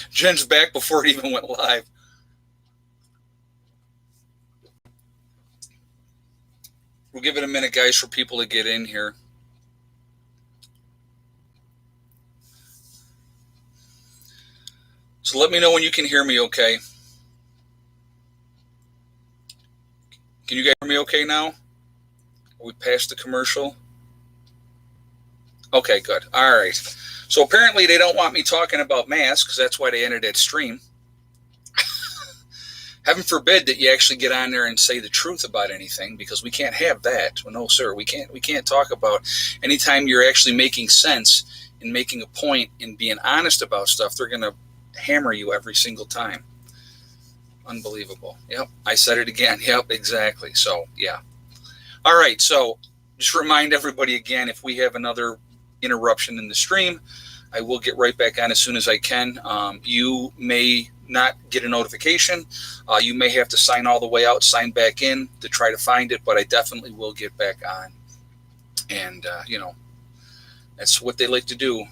Jen's back before it even went live. We'll give it a minute, guys, for people to get in here. So let me know when you can hear me okay. Can you guys hear me okay now? Are we past the commercial? Okay, good. All right. So apparently they don't want me talking about masks. That's why they ended that stream. Heaven forbid that you actually get on there and say the truth about anything, because we can't have that. Well, no, sir, we can't talk about anytime you're actually making sense and making a point and being honest about stuff. They're going to hammer you every single time. Unbelievable. Yep, I said it again. Yep, exactly. So, yeah. All right, so just remind everybody again, if we have another interruption in the stream, I will get right back on as soon as I can. You may not get a notification. You may have to sign all the way out, sign back in to try to find it, but I definitely will get back on. And, that's what they like to do.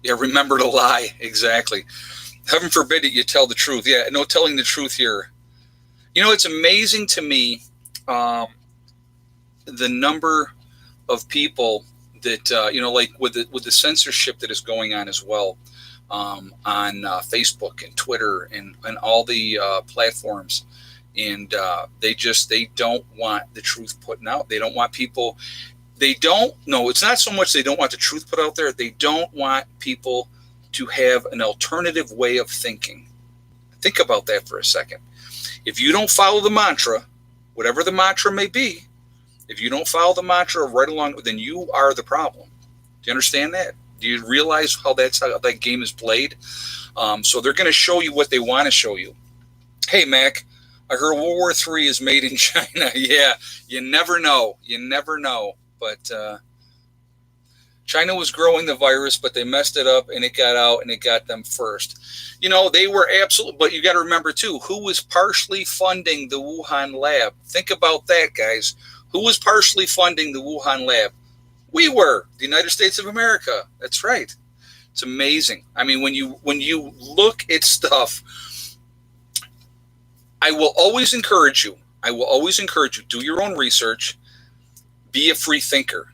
Yeah, remember to lie. Exactly. Heaven forbid that you tell the truth. Yeah, no telling the truth here. It's amazing to me the number of people that, like with the censorship that is going on as well on Facebook and Twitter and all the platforms. And they don't want the truth put out. They don't want people. It's not so much they don't want the truth put out there. They don't want people to have an alternative way of thinking. Think about that for a second. If you don't follow the mantra, whatever the mantra may be, if you don't follow the mantra right along, then you are the problem. Do you understand that? Do you realize how that game is played? So they're going to show you what they want to show you. Hey, Mac, I heard World War III is made in China. Yeah, you never know. You never know. But China was growing the virus, but they messed it up and it got out and it got them first. They were absolutely, but you got to remember too, who was partially funding the Wuhan lab? Think about that, guys. Who was partially funding the Wuhan lab? We were, the United States of America. That's right. It's amazing. I mean, when you look at stuff, I will always encourage you, do your own research, be a free thinker.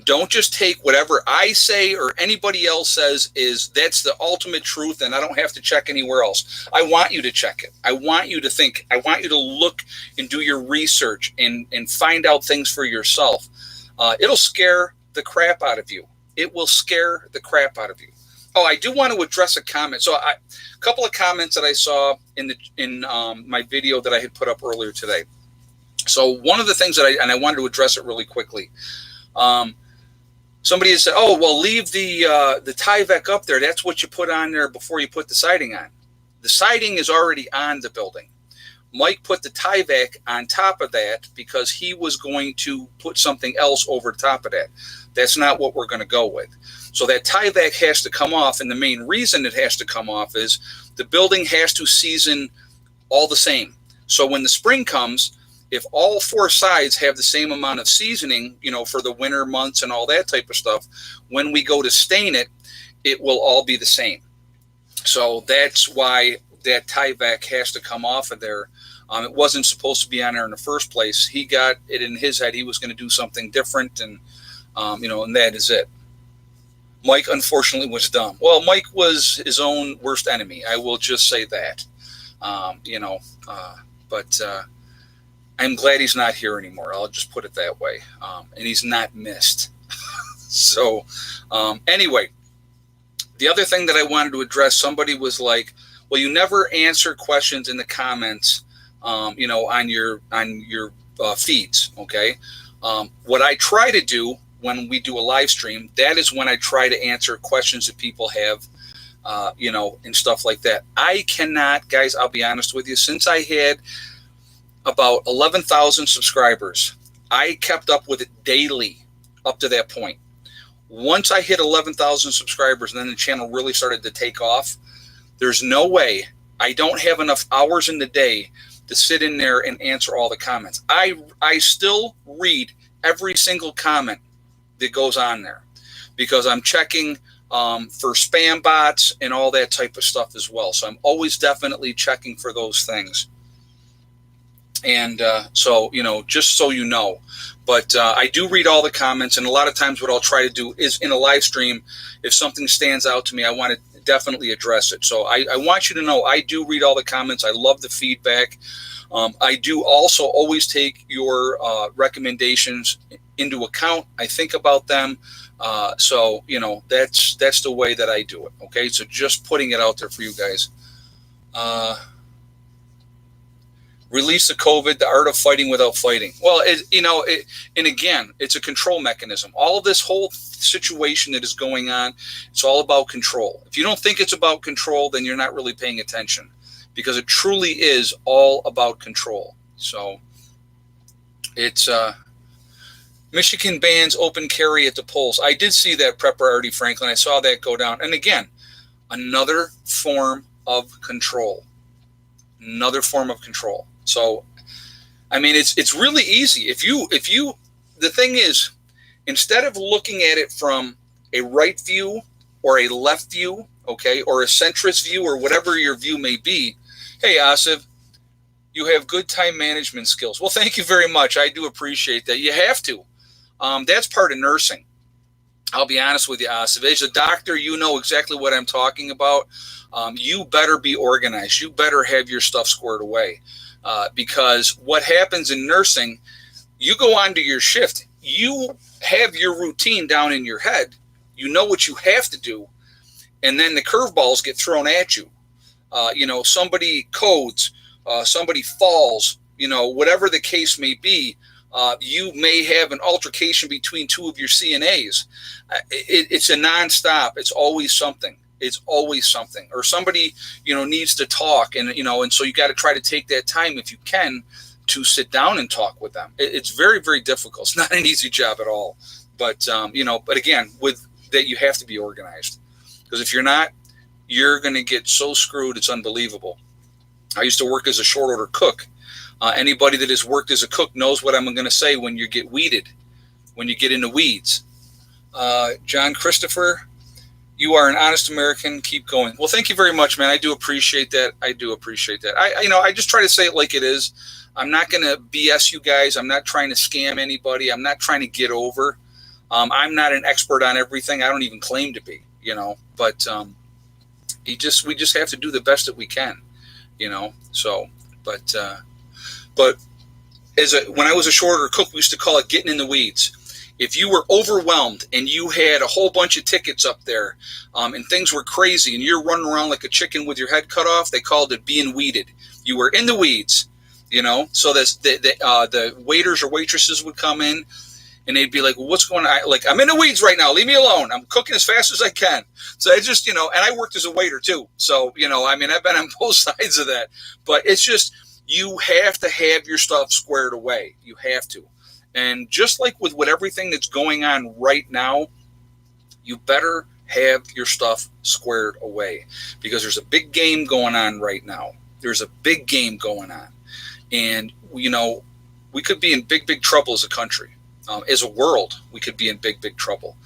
Don't just take whatever I say or anybody else says that's the ultimate truth and I don't have to check anywhere else. I want you to check it. I want you to think. I want you to look and do your research and find out things for yourself. It'll scare the crap out of you. It will scare the crap out of you. Oh, I do want to address a comment. So a couple of comments that I saw in my video that I had put up earlier today. So one of the things that I wanted to address it really quickly. Somebody has said, "Oh, well, leave the Tyvek up there. That's what you put on there before you put the siding on." The siding is already on the building. Mike put the Tyvek on top of that because he was going to put something else over top of that. That's not what we're going to go with. So that Tyvek has to come off, and the main reason it has to come off is the building has to season all the same. So when the spring comes, if all four sides have the same amount of seasoning, for the winter months and all that type of stuff, when we go to stain it, it will all be the same. So that's why that Tyvek has to come off of there. It wasn't supposed to be on there in the first place. He got it in his head. He was going to do something different, and and that is it. Mike, unfortunately, was dumb. Well, Mike was his own worst enemy. I will just say that. But I'm glad he's not here anymore. I'll just put it that way. And he's not missed. So, anyway, the other thing that I wanted to address, somebody was like, well, you never answer questions in the comments, on your feeds. Okay. What I try to do when we do a live stream, that is when I try to answer questions that people have, and stuff like that. I cannot, guys, I'll be honest with you, since I had about 11,000 subscribers, I kept up with it daily up to that point. Once I hit 11,000 subscribers and then the channel really started to take off, there's no way, I don't have enough hours in the day to sit in there and answer all the comments. I still read every single comment that goes on there because I'm checking for spam bots and all that type of stuff as well. So I'm always definitely checking for those things. And so, just so you know, but I do read all the comments, and a lot of times what I'll try to do is in a live stream, if something stands out to me, I want to definitely address it. So I want you to know I do read all the comments. I love the feedback. I do also always take your recommendations into account. I think about them. So, that's the way that I do it. Okay. So just putting it out there for you guys. Release the COVID, the art of fighting without fighting. Well, and again, it's a control mechanism. All of this whole situation that is going on, it's all about control. If you don't think it's about control, then you're not really paying attention, because it truly is all about control. So it's Michigan bans open carry at the polls. I did see that, Prepper Artie Franklin. I saw that go down. And again, another form of control. Another form of control. So, I mean, it's really easy. If you, the thing is, instead of looking at it from a right view or a left view, okay, or a centrist view or whatever your view may be, hey, Asif, you have good time management skills. Well, thank you very much. I do appreciate that. You have to. That's part of nursing. I'll be honest with you, Asif. As a doctor, you know exactly what I'm talking about. You better be organized. You better have your stuff squared away. Because what happens in nursing, you go on to your shift, you have your routine down in your head, you know what you have to do, and then the curveballs get thrown at you. Somebody codes, somebody falls, whatever the case may be. You may have an altercation between two of your CNAs. It's a nonstop. It's always something. It's always something, or somebody, needs to talk, and so you got to try to take that time, if you can, to sit down and talk with them. It's very, very difficult. It's not an easy job at all, but but again, with that, you have to be organized, because if you're not, you're going to get so screwed. It's unbelievable. I used to work as a short order cook. Anybody that has worked as a cook knows what I'm going to say when you get weeded, when you get in the weeds. John Christopher, you are an honest American. Keep going. Well, thank you very much, man. I do appreciate that. I just try to say it like it is. I'm not going to BS you guys. I'm not trying to scam anybody. I'm not trying to get over. I'm not an expert on everything. I don't even claim to be, but we just have to do the best that we can, so, but when I was a short order cook, we used to call it getting in the weeds. If you were overwhelmed and you had a whole bunch of tickets up there, and things were crazy, and you're running around like a chicken with your head cut off, they called it being weeded. You were in the weeds, So the waiters or waitresses would come in, and they'd be like, "Well, what's going on?" Like, "I'm in the weeds right now. Leave me alone. I'm cooking as fast as I can." So it's just, and I worked as a waiter too. So I've been on both sides of that. But it's just, you have to have your stuff squared away. You have to. And just like with everything that's going on right now, you better have your stuff squared away, because there's a big game going on right now. There's a big game going on. And, we could be in big, big trouble as a country. As a world, we could be in big, big trouble.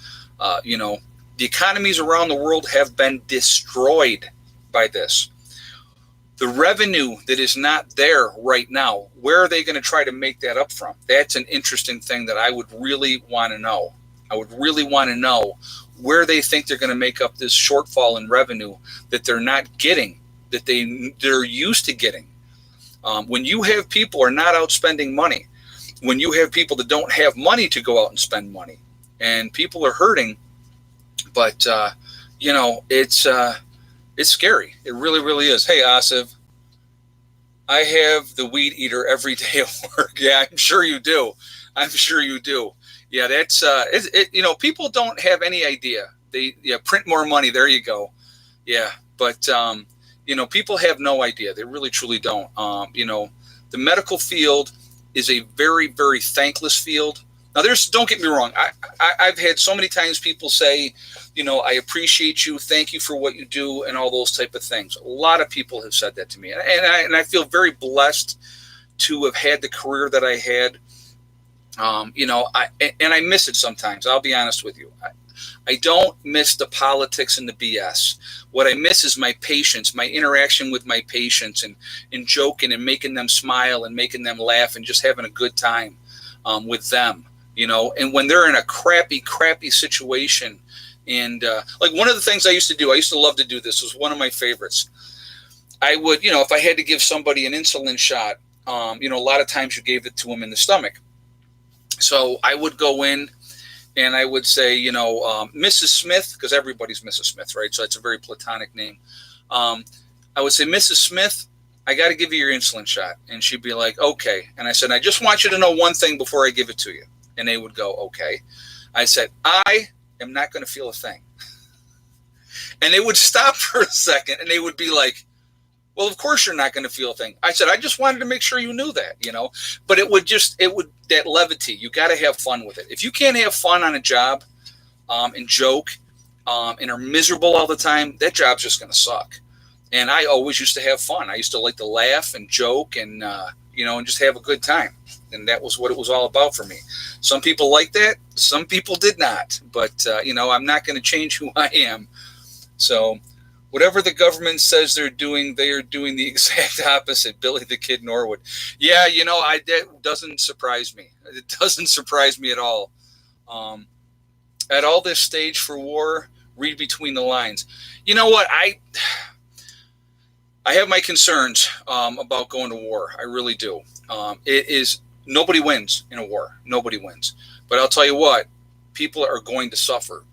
The economies around the world have been destroyed by this. The revenue that is not there right now, where are they going to try to make that up from? That's an interesting thing that I would really want to know. I would really want to know where they think they're going to make up this shortfall in revenue that they're not getting, that they're used to getting. When you have people are not out spending money, when you have people that don't have money to go out and spend money, and people are hurting, but it's scary. It really, really is. Hey, Asif, I have the weed eater every day at work. Yeah, I'm sure you do. Yeah, that's people don't have any idea. They print more money. There you go. Yeah, but people have no idea. They really, truly don't. The medical field is a very, very thankless field. Now, don't get me wrong. I've had so many times people say, I appreciate you, thank you for what you do, and all those type of things. A lot of people have said that to me, and I feel very blessed to have had the career that I had. I miss it sometimes. I'll be honest with you. I don't miss the politics and the BS. What I miss is my patients, my interaction with my patients, and joking and making them smile and making them laugh and just having a good time with them, and when they're in a crappy situation. And like one of the things I used to do, I used to love to do this, was one of my favorites. I would, if I had to give somebody an insulin shot, a lot of times you gave it to them in the stomach. So I would go in and I would say, Mrs. Smith, because everybody's Mrs. Smith, right? So it's a very platonic name. I would say, Mrs. Smith, I got to give you your insulin shot. And she'd be like, okay. And I said, I just want you to know one thing before I give it to you. And they would go, okay. I said, I am not going to feel a thing. And they would stop for a second and they would be like, well, of course you're not going to feel a thing. I said, I just wanted to make sure you knew that, but it would that levity, you got to have fun with it. If you can't have fun on a job and joke and are miserable all the time, that job's just going to suck. And I always used to have fun. I used to like to laugh and joke and, and just have a good time. And that was what it was all about for me. Some people like that. Some people did not. But, I'm not going to change who I am. So whatever the government says they're doing, they are doing the exact opposite. Billy the Kid Norwood. Yeah, that doesn't surprise me. It doesn't surprise me at all. At all this stage for war, read between the lines. You know what? I have my concerns about going to war. I really do. Nobody wins in a war. Nobody wins. But I'll tell you what, people are going to suffer.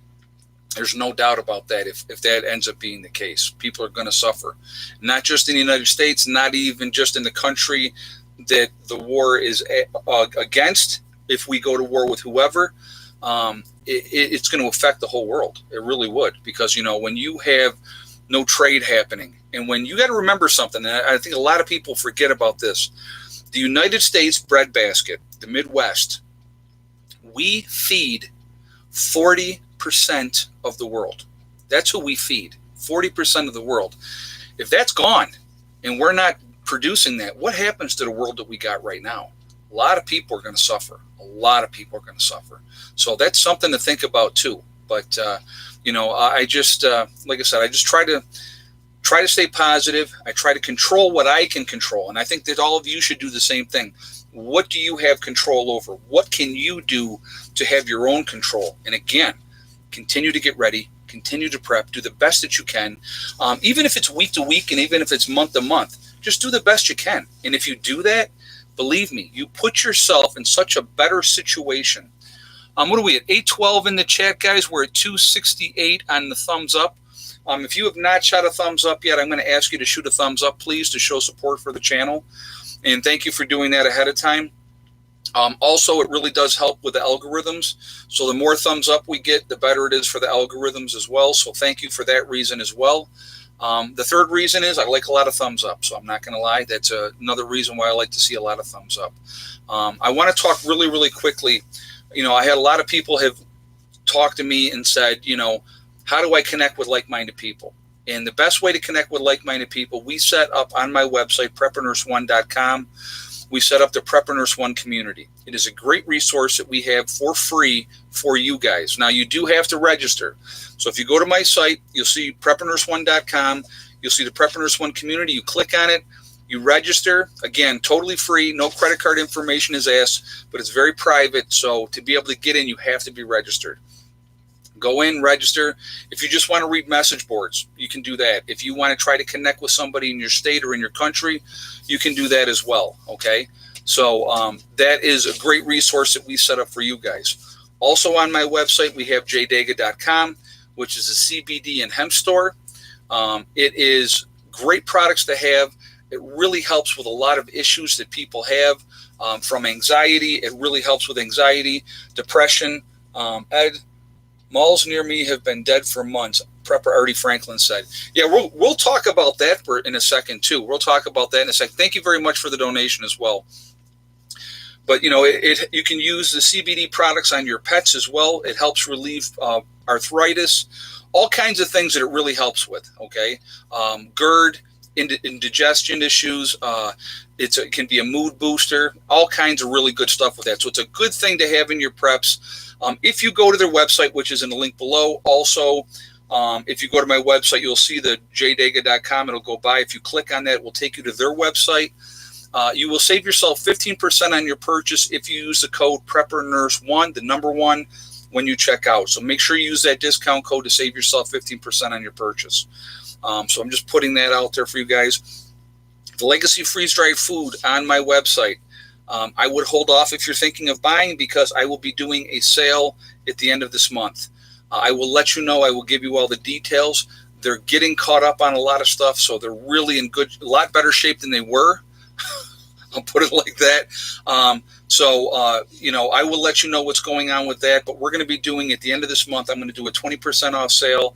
There's no doubt about that. If that ends up being the case, people are going to suffer, not just in the United States, not even just in the country that the war is against. If we go to war with whoever, it's going to affect the whole world. It really would, because, when you have no trade happening, and when you got to remember something, and I think a lot of people forget about this, the United States breadbasket, the Midwest, we feed 40% of the world. That's who we feed, 40% of the world. If that's gone and we're not producing that, what happens to the world that we got right now? A lot of people are going to suffer. A lot of people are going to suffer. So that's something to think about too. But, I just, like I said, I just try to stay positive. I try to control what I can control. And I think that all of you should do the same thing. What do you have control over? What can you do to have your own control? And again, continue to get ready, continue to prep, do the best that you can. Even if it's week to week and even if it's month to month, just do the best you can. And if you do that, believe me, you put yourself in such a better situation. What are we at? 812 in the chat, guys. We're at 268 on the thumbs up. If you have not shot a thumbs up yet, I'm going to ask you to shoot a thumbs up, please, to show support for the channel. And thank you for doing that ahead of time. Also, it really does help with the algorithms. So the more thumbs up we get, the better it is for the algorithms as well. So thank you for that reason as well. The third reason is I like a lot of thumbs up. So I'm not going to lie. That's another reason why I like to see a lot of thumbs up. I want to talk really, really quickly. I had a lot of people have talked to me and said, how do I connect with like-minded people? And the best way to connect with like-minded people, we set up on my website, preppernurse1.com. We set up the Prepper Nurse One community. It is a great resource that we have for free for you guys. Now, you do have to register. So if you go to my site, you'll see preppernurse1.com. You'll see the Prepper Nurse One community. You click on it. You register. Again, totally free. No credit card information is asked, but it's very private. So to be able to get in, you have to be registered. Go in, register. If you just want to read message boards, you can do that. If you want to try to connect with somebody in your state or in your country, you can do that as well, okay? So that is a great resource that we set up for you guys. Also on my website, we have jdega.com, which is a CBD and hemp store. It is great products to have. It really helps with a lot of issues that people have from anxiety. It really helps with anxiety, depression. Ed, malls near me have been dead for months. Prepper Artie Franklin said. Yeah, we'll talk about that in a second too. We'll talk about that in a second. Thank you very much for the donation as well. But you can use the CBD products on your pets as well. It helps relieve arthritis, all kinds of things that it really helps with. Okay, GERD, indigestion issues. It can be a mood booster. All kinds of really good stuff with that. So it's a good thing to have in your preps. If you go to their website, which is in the link below, also, if you go to my website, you'll see the jdega.com. It'll go by. If you click on that, it will take you to their website. You will save yourself 15% on your purchase if you use the code PrepperNurse1, the number 1, when you check out. So make sure you use that discount code to save yourself 15% on your purchase. So I'm just putting that out there for you guys. The Legacy freeze-dried food on my website. I would hold off if you're thinking of buying, because I will be doing a sale at the end of this month. I will let you know. I will give you all the details. They're getting caught up on a lot of stuff, so they're really in a lot better shape than they were. I'll put it like that. I will let you know what's going on with that, but we're going to be doing at the end of this month, I'm going to do a 20% off sale.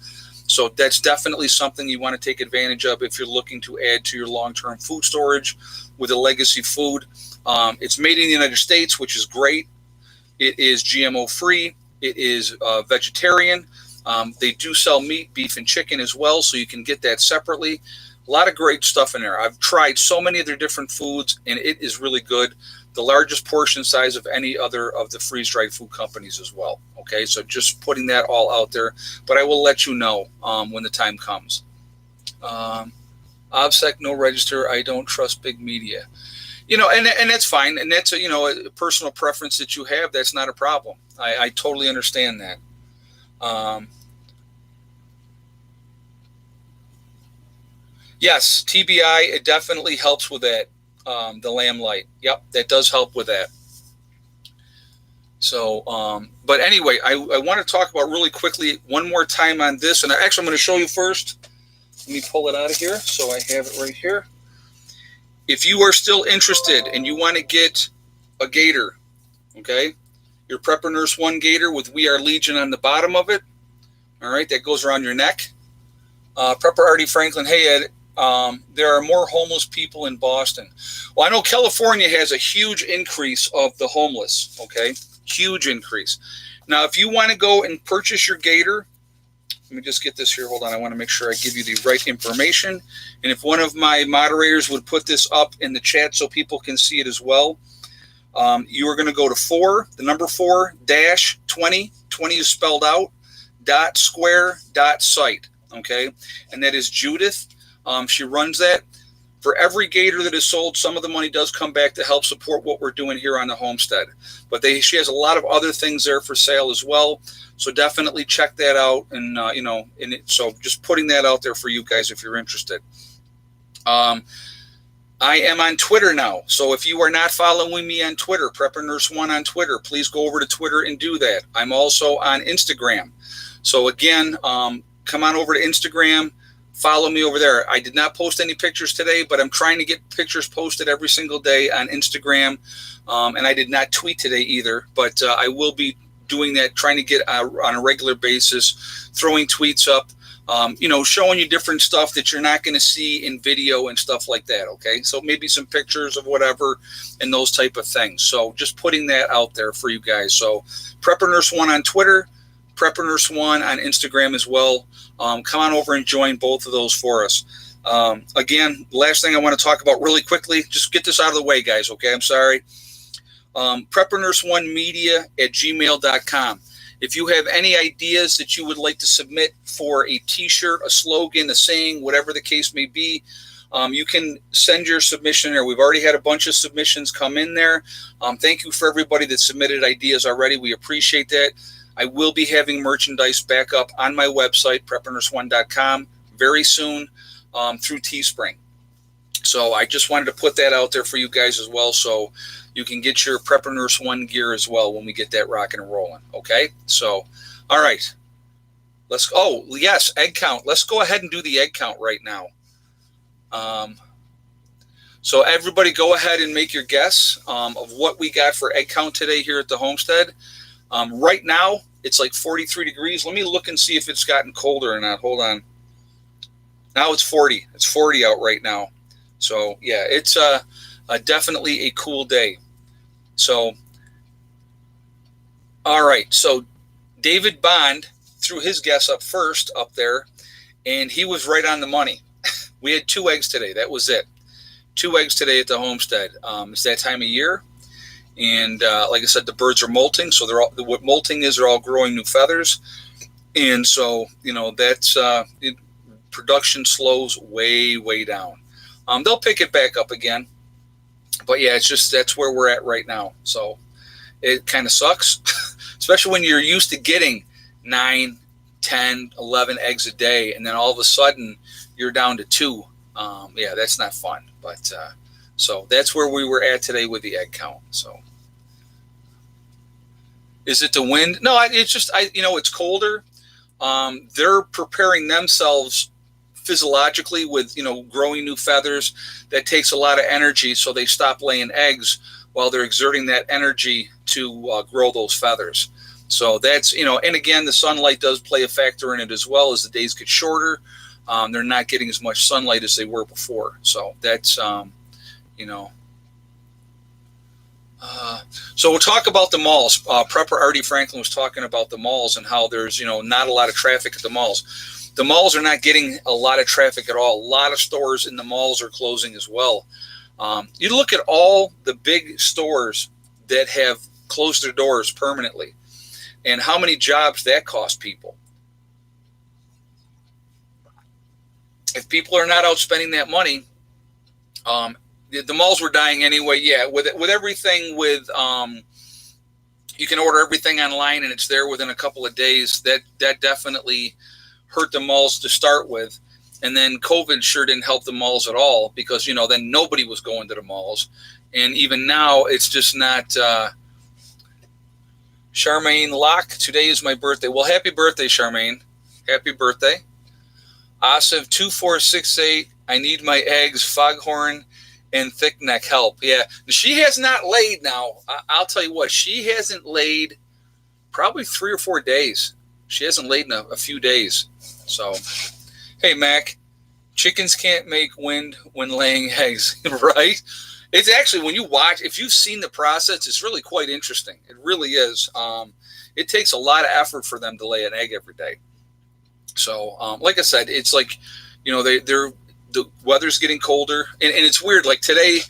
So that's definitely something you want to take advantage of if you're looking to add to your long-term food storage with a Legacy food. It's made in the United States, which is great. It is GMO free. It is vegetarian. They do sell meat, beef, and chicken as well, so you can get that separately. A lot of great stuff in there. I've tried so many of their different foods, and it is really good. The largest portion size of any other of the freeze-dried food companies as well. Okay, so just putting that all out there. But I will let you know when the time comes. OBSEC, no register. I don't trust big media. And that's fine. And that's a personal preference that you have. That's not a problem. I totally understand that. Yes, TBI, it definitely helps with that. The lamb light. Yep, that does help with that. So, but anyway, I want to talk about really quickly one more time on this. And actually, I'm going to show you first. Let me pull it out of here so I have it right here. If you are still interested and you want to get a gator, okay, your Prepper Nurse 1 gator with We Are Legion on the bottom of it, all right, that goes around your neck. Prepper Artie Franklin, hey, Ed, there are more homeless people in Boston. Well, I know California has a huge increase of the homeless, okay, huge increase. Now, if you want to go and purchase your gator, let me just get this here. Hold on. I want to make sure I give you the right information. And if one of my moderators would put this up in the chat so people can see it as well, you are going to go to 4, the number 4, dash 20, 20 is spelled out, .square.site, okay? And that is Judith. She runs that. For every gator that is sold, some of the money does come back to help support what we're doing here on the homestead. But she has a lot of other things there for sale as well. So definitely check that out. And, so just putting that out there for you guys if you're interested. I am on Twitter now. So if you are not following me on Twitter, Prepper Nurse 1 on Twitter, please go over to Twitter and do that. I'm also on Instagram. So again, come on over to Instagram. Follow me over there. I did not post any pictures today, but I'm trying to get pictures posted every single day on Instagram. And I did not tweet today either, but I will be doing that, trying to get on a regular basis, throwing tweets up, showing you different stuff that you're not going to see in video and stuff like that, okay? So maybe some pictures of whatever and those type of things. So just putting that out there for you guys. So Prepper Nurse 1 on Twitter, Prepper Nurse 1 on Instagram as well. Come on over and join both of those for us. Again, last thing I want to talk about really quickly, just get this out of the way, guys, okay? I'm sorry. PrepperNurse1media@gmail.com. If you have any ideas that you would like to submit for a t-shirt, a slogan, a saying, whatever the case may be, you can send your submission there. We've already had a bunch of submissions come in there. Thank you for everybody that submitted ideas already. We appreciate that. I will be having merchandise back up on my website, PrepperNurse1.com, very soon through Teespring. So I just wanted to put that out there for you guys as well, so you can get your Prepper Nurse 1 gear as well when we get that rocking and rolling. Okay? So, all right. Yes, egg count. Let's go ahead and do the egg count right now. So everybody go ahead and make your guess of what we got for egg count today here at the homestead. Right now, it's like 43 degrees. Let me look and see if it's gotten colder or not. Hold on. Now it's 40. It's 40 out right now. So, yeah, it's definitely a cool day. So, all right. So, David Bond threw his guess up first up there, and he was right on the money. We had 2 eggs today. That was it. 2 eggs today at the homestead. It's that time of year. And like I said, the birds are molting. So what molting is, they're all growing new feathers. And so, that's production slows way down. They'll pick it back up again. But yeah, that's where we're at right now. So it kind of sucks, especially when you're used to getting 9, 10, 11 eggs a day, and then all of a sudden you're down to 2. Yeah, that's not fun. But so that's where we were at today with the egg count. So is it the wind? No, it's just it's colder. They're preparing themselves physiologically with growing new feathers. That takes a lot of energy, so they stop laying eggs while they're exerting that energy to grow those feathers. So that's and again, the sunlight does play a factor in it as well. As the days get shorter, they're not getting as much sunlight as they were before. So that's so we'll talk about the malls. Prepper Artie Franklin was talking about the malls and how there's not a lot of traffic at the malls. The malls are not getting a lot of traffic at all. A lot of stores in the malls are closing as well. You look at all the big stores that have closed their doors permanently and how many jobs that cost people. If people are not out spending that money, the malls were dying anyway. Yeah, with everything with you can order everything online and it's there within a couple of days. That definitely hurt the malls to start with. And then COVID sure didn't help the malls at all because, then nobody was going to the malls. And even now, it's just not. Charmaine Locke, today is my birthday. Well, happy birthday, Charmaine. Happy birthday. Asif 2468, I need my eggs, foghorn and thick neck help. Yeah, she has not laid now. I'll tell you what, she hasn't laid probably 3 or 4 days. She hasn't laid in a few days. So, hey, Mac, chickens can't make wind when laying eggs, right? It's actually, when you watch, if you've seen the process, it's really quite interesting. It really is. It takes a lot of effort for them to lay an egg every day. So, like I said, it's like, the weather's getting colder. And it's weird. Like today,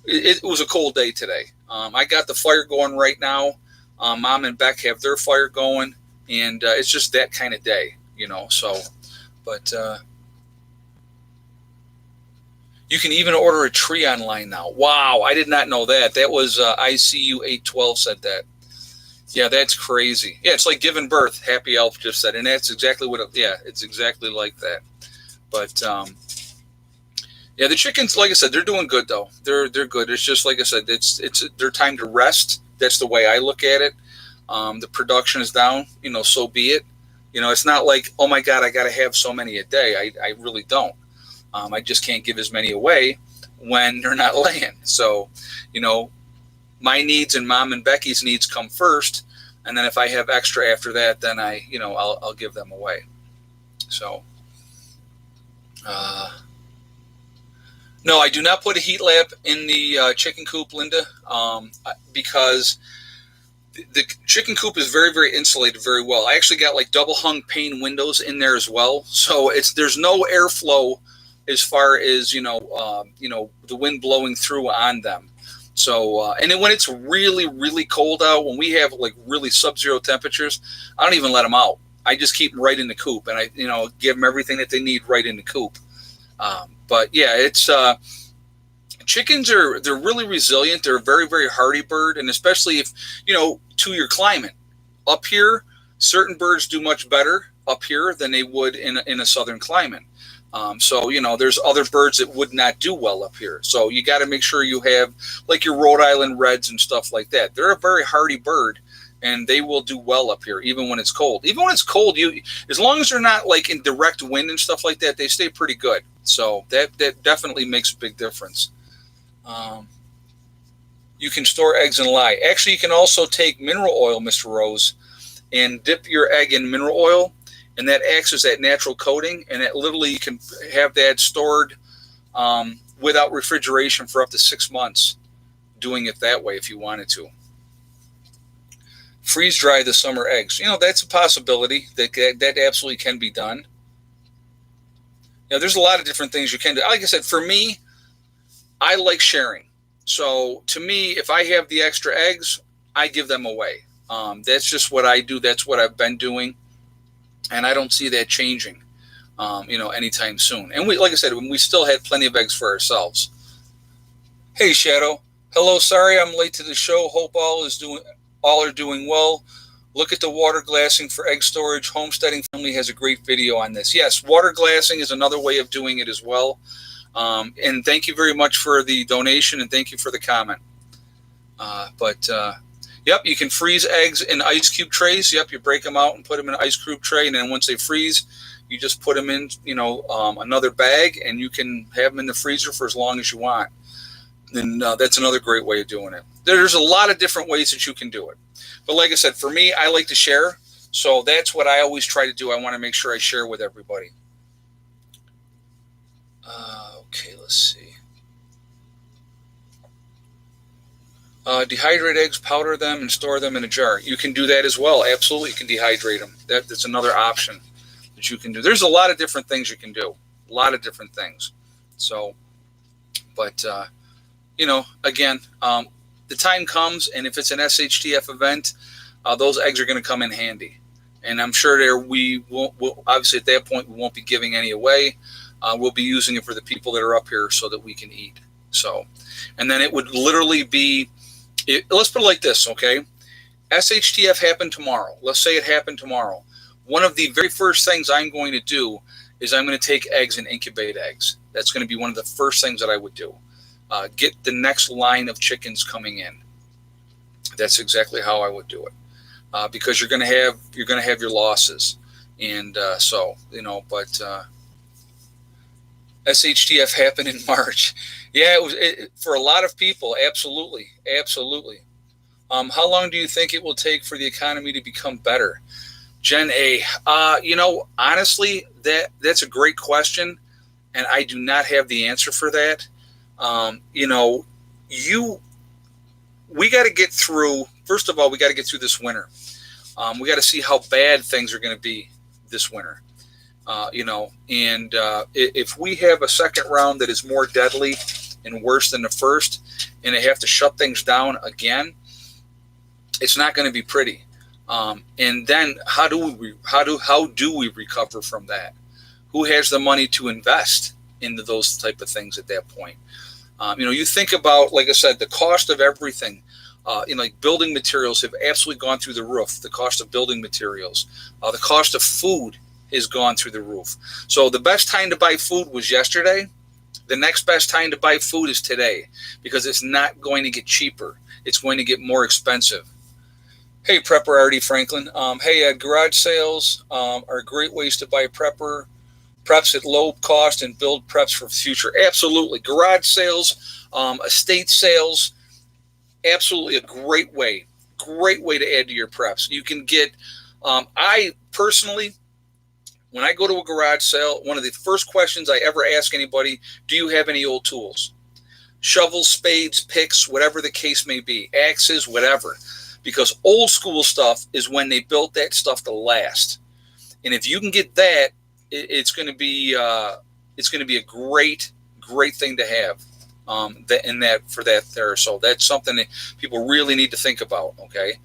it was a cold day today. I got the fire going right now. Mom and Beck have their fire going. And it's just that kind of day, so, but you can even order a tree online now. Wow, I did not know that. That was ICU 812 said that. Yeah, that's crazy. Yeah, it's like giving birth, Happy Elf just said. And that's exactly it's exactly like that. But, yeah, the chickens, like I said, they're doing good, though. They're good. It's just, like I said, it's their time to rest. That's the way I look at it. The production is down, so be it. It's not like, oh my God, I got to have so many a day. I really don't. I just can't give as many away when they're not laying. So, my needs and Mom and Becky's needs come first. And then if I have extra after that, then I'll give them away. So, no, I do not put a heat lamp in the chicken coop, Linda, because the chicken coop is very, very insulated very well. I actually got like double hung pane windows in there as well. So there's no airflow as far as, the wind blowing through on them. So, and then when it's really, really cold out, when we have like really sub-zero temperatures, I don't even let them out. I just keep them right in the coop and I, give them everything that they need right in the coop. But yeah, it's, chickens they're really resilient. They're a very, very hardy bird. And especially if, to your climate up here, certain birds do much better up here than they would in a southern climate. So, there's other birds that would not do well up here. So you got to make sure you have like your Rhode Island Reds and stuff like that. They're a very hardy bird and they will do well up here, even when it's cold. Even when it's cold, as long as they're not like in direct wind and stuff like that, they stay pretty good. So that definitely makes a big difference. You can store eggs and lye. Actually, you can also take mineral oil, Mr. Rose, and dip your egg in mineral oil, and that acts as that natural coating, and that literally you can have that stored without refrigeration for up to 6 months, doing it that way if you wanted to. Freeze dry the summer eggs. That's a possibility. That absolutely can be done. There's a lot of different things you can do. Like I said, for me, I like sharing. So to me, if I have the extra eggs, I give them away. That's just what I do. That's what I've been doing, and I don't see that changing, anytime soon. And like I said, we still had plenty of eggs for ourselves. Hey, Shadow. Hello. Sorry I'm late to the show. Hope all are doing well. Look at the water glassing for egg storage. Homesteading Family has a great video on this. Yes, water glassing is another way of doing it as well. And thank you very much for the donation, and thank you for the comment. Yep, you can freeze eggs in ice cube trays. Yep, you break them out and put them in an ice cube tray, and then once they freeze, you just put them in, another bag, and you can have them in the freezer for as long as you want. And that's another great way of doing it. There's a lot of different ways that you can do it. But like I said, for me, I like to share. So that's what I always try to do. I want to make sure I share with everybody. Okay, let's see. Dehydrate eggs, powder them, and store them in a jar. You can do that as well. Absolutely, you can dehydrate them. That's another option that you can do. There's a lot of different things you can do. A lot of different things. So, but, again, the time comes, and if it's an SHTF event, those eggs are going to come in handy. And I'm sure we'll obviously at that point, we won't be giving any away. We'll be using it for the people that are up here so that we can eat. So, and then it would literally be, let's put it like this, okay? SHTF happened tomorrow. Let's say it happened tomorrow. One of the very first things I'm going to do is I'm going to take eggs and incubate eggs. That's going to be one of the first things that I would do. Get the next line of chickens coming in. That's exactly how I would do it, because you're going to have your losses, and SHTF happened in March. Yeah, it was for a lot of people. Absolutely. How long do you think it will take for the economy to become better? Jen A. Honestly, that's a great question, and I do not have the answer for that. We got to get through. First of all, we got to get through this winter. We got to see how bad things are going to be this winter. If we have a second round that is more deadly and worse than the first, and they have to shut things down again, it's not going to be pretty. And then how do we recover from that? Who has the money to invest into those type of things at that point? You think about, like I said, the cost of everything. Like building materials have absolutely gone through the roof. The cost of building materials, the cost of food has gone through the roof. So the best time to buy food was yesterday. The next best time to buy food is today, because it's not going to get cheaper. It's going to get more expensive. Hey, Prepper Artie Franklin. Hey, Ed, garage sales are great ways to buy preps at low cost and build preps for the future. Absolutely. Garage sales, estate sales, absolutely a great way to add to your preps. You can get, I personally, when I go to a garage sale, one of the first questions I ever ask anybody, do you have any old tools? Shovels, spades, picks, whatever the case may be, axes, whatever. Because old school stuff is when they built that stuff to last. And if you can get that, it's going to be a great thing to have. So that's something that people really need to think about. Okay,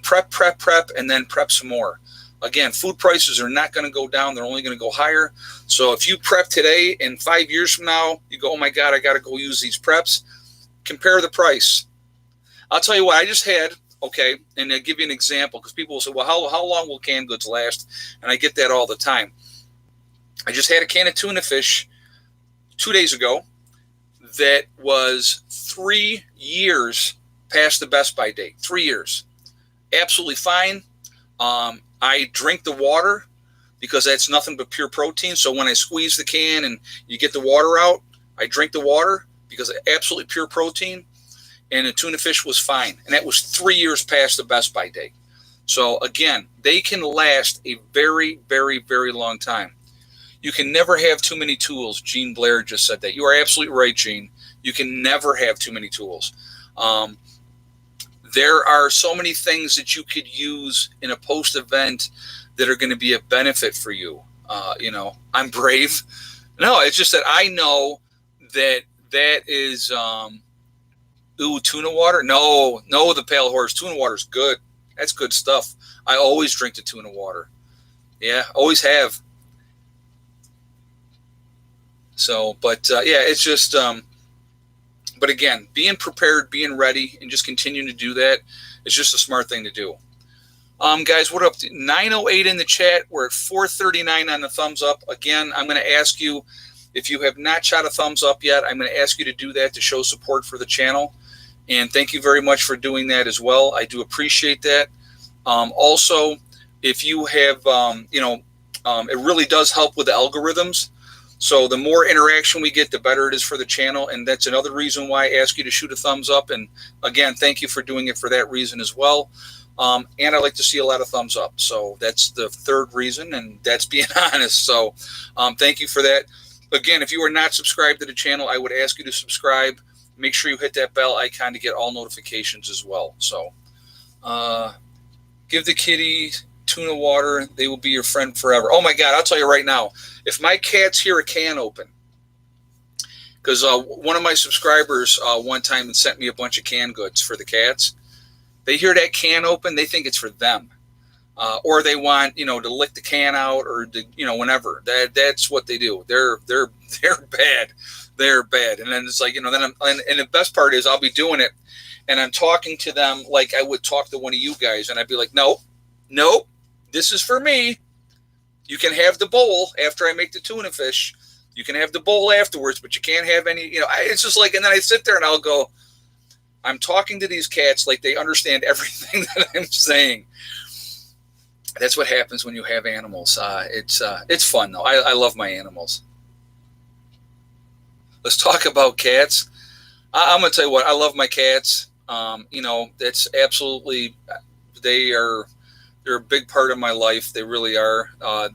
prep, and then prep some more. Again, food prices are not going to go down; they're only going to go higher. So if you prep today, and 5 years from now, you go, "Oh my God, I got to go use these preps." Compare the price. I'll tell you what I just had. Okay, and I'll give you an example, because people will say, "Well, how long will canned goods last?" And I get that all the time. I just had a can of tuna fish 2 days ago that was 3 years past the best by date. 3 years. Absolutely fine. I drink the water because that's nothing but pure protein. So when I squeeze the can and you get the water out, I drink the water because it's absolutely pure protein. And the tuna fish was fine. And that was 3 years past the best by date. So again, they can last a very, very, very long time. You can never have too many tools. Gene Blair just said that. You are absolutely right, Gene. You can never have too many tools. There are so many things that you could use in a post-event that are going to be a benefit for you. I'm brave. No, it's just that I know that is Ooh, tuna water? No, the Pale Horse. Tuna water's good. That's good stuff. I always drink the tuna water. Yeah, always have. So, but yeah, it's just, but again, being prepared, being ready, and just continuing to do that is just a smart thing to do. Guys, we're up to 9:08 in the chat. We're at 4:39 on the thumbs up. Again, I'm going to ask you, if you have not shot a thumbs up yet, I'm going to ask you to do that to show support for the channel. And thank you very much for doing that as well. I do appreciate that. Also, if you have, it really does help with the algorithms. So the more interaction we get, the better it is for the channel. And that's another reason why I ask you to shoot a thumbs up. And again, thank you for doing it for that reason as well. And I like to see a lot of thumbs up. So that's the third reason, and that's being honest. So thank you for that. Again, if you are not subscribed to the channel, I would ask you to subscribe. Make sure you hit that bell icon to get all notifications as well. So give the kitty tuna water. They will be your friend forever. Oh, my God, I'll tell you right now. If my cats hear a can open, because one of my subscribers one time sent me a bunch of canned goods for the cats. They hear that can open, they think it's for them. Or they want, to lick the can out or, whenever. That's what they do. They're bad. They're bad. And then it's like, and the best part is I'll be doing it and I'm talking to them like I would talk to one of you guys. And I'd be like, nope, this is for me. You can have the bowl after I make the tuna fish. You can have the bowl afterwards, but you can't have any, it's just like, and then I sit there and I'll go, I'm talking to these cats like they understand everything that I'm saying. That's what happens when you have animals. It's fun, though. I love my animals. Let's talk about cats. I'm going to tell you what, I love my cats. That's absolutely, they're a big part of my life. They really are.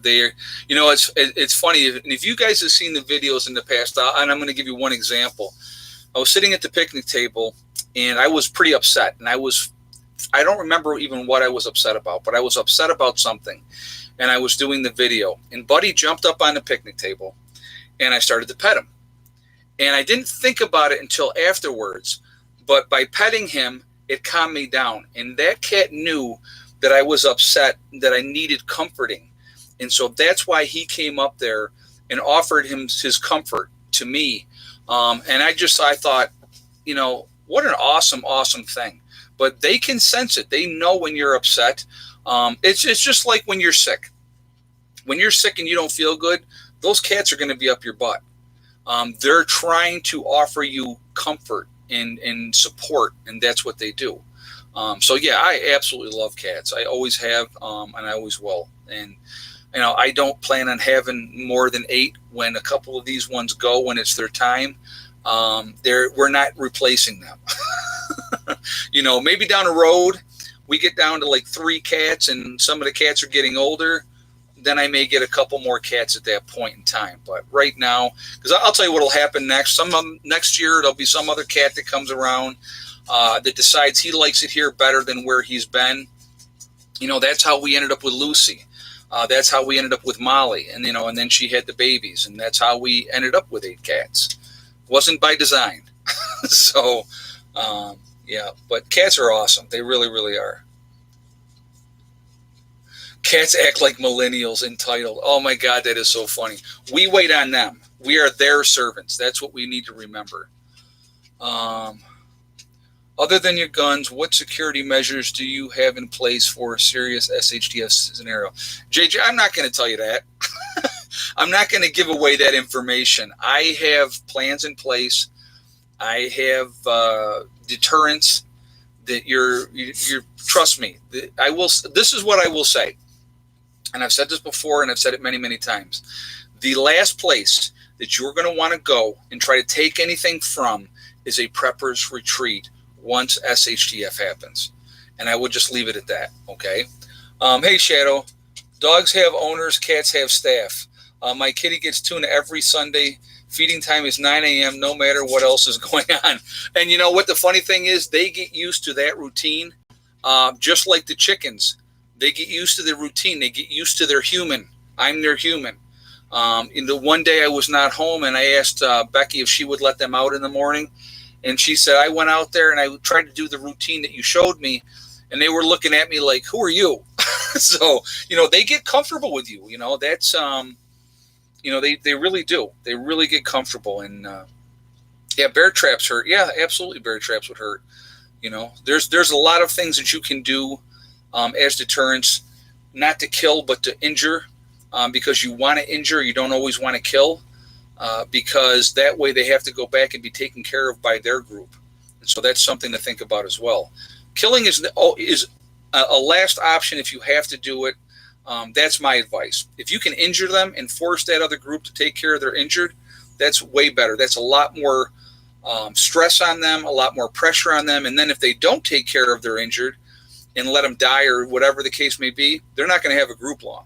It's funny. If you guys have seen the videos in the past, and I'm going to give you one example. I was sitting at the picnic table, and I was pretty upset. And I don't remember even what I was upset about, but I was upset about something. And I was doing the video. And Buddy jumped up on the picnic table, and I started to pet him. And I didn't think about it until afterwards. But by petting him, it calmed me down. And that cat knew that I was upset, that I needed comforting. And so that's why he came up there and offered him his comfort to me. And I thought, what an awesome thing. But they can sense it. They know when you're upset. It's just like when you're sick. When you're sick and you don't feel good, those cats are going to be up your butt. They're trying to offer you comfort and support, and that's what they do. So yeah, I absolutely love cats. I always have, and I always will. And I don't plan on having more than 8 when a couple of these ones go when it's their time. We're not replacing them. Maybe down the road we get down to like 3 cats, and some of the cats are getting older. Then I may get a couple more cats at that point in time. But right now, because I'll tell you what will happen next. Next year there'll be some other cat that comes around that decides he likes it here better than where he's been. That's how we ended up with Lucy. That's how we ended up with Molly, and and then she had the babies, and that's how we ended up with 8 cats. Wasn't by design. So, yeah, but cats are awesome. They really, really are. Cats act like millennials, entitled. Oh my God, that is so funny. We wait on them. We are their servants. That's what we need to remember. Other than your guns, what security measures do you have in place for a serious SHTF scenario? JJ, I'm not going to tell you that. I'm not going to give away that information. I have plans in place. I have deterrence that you're trust me. This is what I will say. And I've said this before, and I've said it many, many times. The last place that you're going to want to go and try to take anything from is a prepper's retreat once SHTF happens. And I will just leave it at that, okay? Hey, Shadow. Dogs have owners, cats have staff. My kitty gets tuna every Sunday. Feeding time is 9 a.m. no matter what else is going on. And you know what the funny thing is? They get used to that routine, just like the chickens. They get used to the routine. They get used to their human. I'm their human. In the one day I was not home, and I asked Becky if she would let them out in the morning, And she said, I went out there and I tried to do the routine that you showed me, and they were looking at me like, who are you? So, they get comfortable with you. That's, they really do. They really get comfortable. And, yeah, bear traps hurt. Yeah, absolutely. Bear traps would hurt. There's a lot of things that you can do as deterrents, not to kill, but to injure, because you want to injure. You don't always want to kill, because that way they have to go back and be taken care of by their group. And so that's something to think about as well. Killing is a last option if you have to do it. That's my advice. If you can injure them and force that other group to take care of their injured, that's way better. That's a lot more stress on them, a lot more pressure on them. And then if they don't take care of their injured and let them die or whatever the case may be, they're not going to have a group long.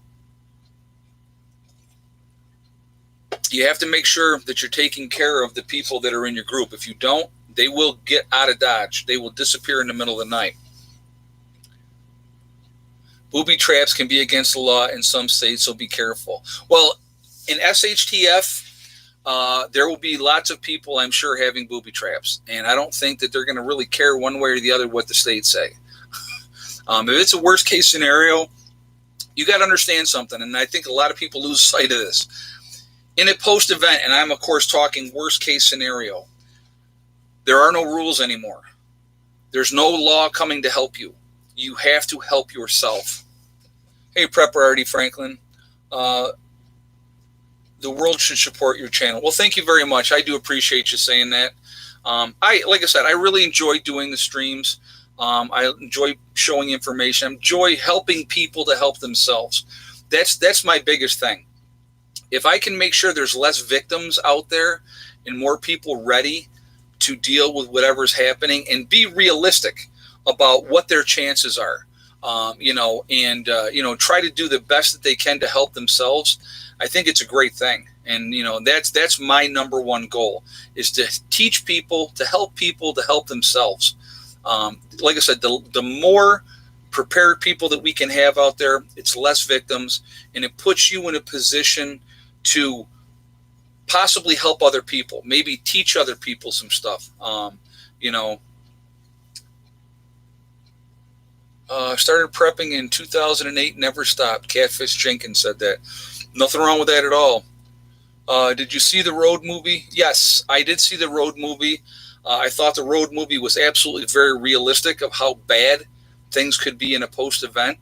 You have to make sure that you're taking care of the people that are in your group. If you don't, they will get out of Dodge. They will disappear in the middle of the night. Booby traps can be against the law in some states, so be careful. Well, in SHTF, there will be lots of people, I'm sure, having booby traps. And I don't think that they're going to really care one way or the other what the states say. If it's a worst case scenario, you got to understand something. And I think a lot of people lose sight of this. In a post event, and I'm of course talking worst case scenario, there are no rules anymore. There's no law coming to help you. You have to help yourself. Hey, Prepper Artie Franklin. The world should support your channel. Well, thank you very much. I do appreciate you saying that. Like I said, I really enjoy doing the streams. I enjoy showing information. I enjoy helping people to help themselves. That's my biggest thing. If I can make sure there's less victims out there and more people ready to deal with whatever's happening and be realistic about what their chances are, try to do the best that they can to help themselves, I think it's a great thing. And, that's my number one goal, is to teach people, to help themselves. Like I said, the more prepared people that we can have out there, it's less victims, and it puts you in a position to possibly help other people, maybe teach other people some stuff. Started prepping in 2008, never stopped. Catfish Jenkins said that. Nothing wrong with that at all. Did you see the Road movie? Yes, I did see the Road movie. I thought the Road movie was absolutely very realistic of how bad things could be in a post-event.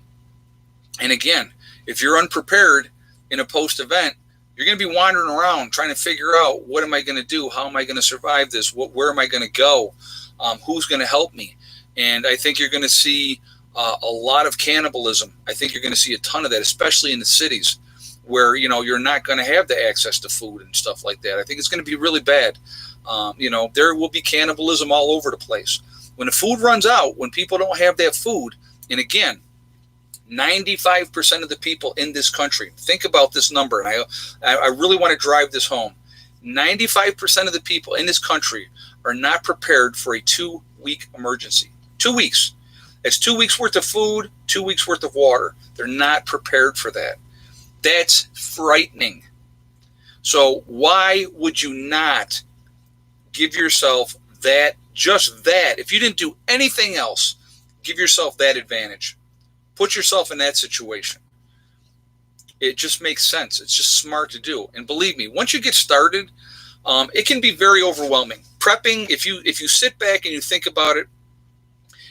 And again, if you're unprepared in a post-event, you're going to be wandering around trying to figure out, what am I going to do? How am I going to survive this? Where am I going to go? Who's going to help me? And I think you're going to see a lot of cannibalism. I think you're going to see a ton of that, especially in the cities where, you're not going to have the access to food and stuff like that. I think it's going to be really bad. There will be cannibalism all over the place. When the food runs out, when people don't have that food, and again, 95% of the people in this country, think about this number, and I really want to drive this home. 95% of the people in this country are not prepared for a 2-week emergency. 2 weeks. It's 2 weeks worth of food, 2 weeks worth of water. They're not prepared for that. That's frightening. So why would you not give yourself that, just that? If you didn't do anything else, give yourself that advantage. Put yourself in that situation. It just makes sense. It's just smart to do. And believe me, once you get started, it can be very overwhelming. Prepping, if you sit back and you think about it,